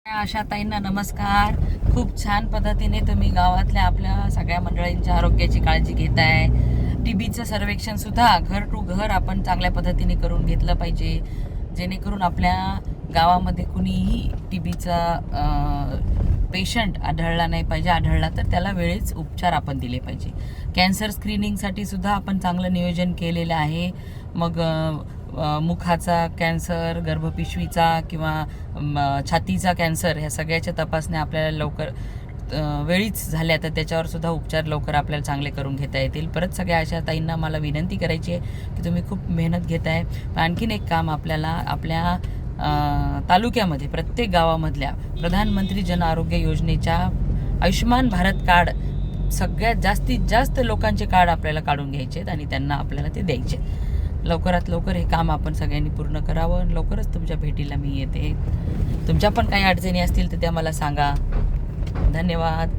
आशाताईंना नमस्कार. खूप छान पद्धतीने तुम्ही गावातल्या आपल्या सगळ्या मंडळींच्या आरोग्याची काळजी घेताय. टीबीचं सर्वेक्षण सुद्धा घर टू घर आपण चांगल्या पद्धतीने करून घेतलं पाहिजे, जेणेकरून आपल्या गावामध्ये कुणीही टीबीचा पेशंट आढळला नाही पाहिजे. आढळला तर त्याला वेळेच उपचार आपण दिले पाहिजे. कॅन्सर स्क्रीनिंगसाठी सुद्धा आपण चांगलं नियोजन केलेलं आहे. मग मुखाचा कॅन्सर, गर्भपिशवीचा किंवा छातीचा कॅन्सर, ह्या सगळ्याच्या तपासण्या आपल्याला लवकर वेळीच झाल्या तर त्याच्यावर सुद्धा उपचार लवकर आपल्याला चांगले करून घेता येतील. परत सगळ्या अशा ताईंना मला विनंती करायची आहे की तुम्ही खूप मेहनत घेत आहे. आणखीन एक काम आपल्याला आपल्या तालुक्यामध्ये प्रत्येक गावामधल्या प्रधानमंत्री जन आरोग्य योजनेच्या आयुष्यमान भारत कार्ड, सगळ्यात जास्तीत जास्त लोकांचे कार्ड आपल्याला काढून घ्यायचे आहेत आणि त्यांना आपल्याला ते द्यायचे. लवकरात लवकर हे काम आपण सगळ्यांनी पूर्ण करावं. लवकरच तुमच्या भेटीला मी येते. तुमच्या पण काही अडचणी असतील तर त्या मला सांगा. धन्यवाद.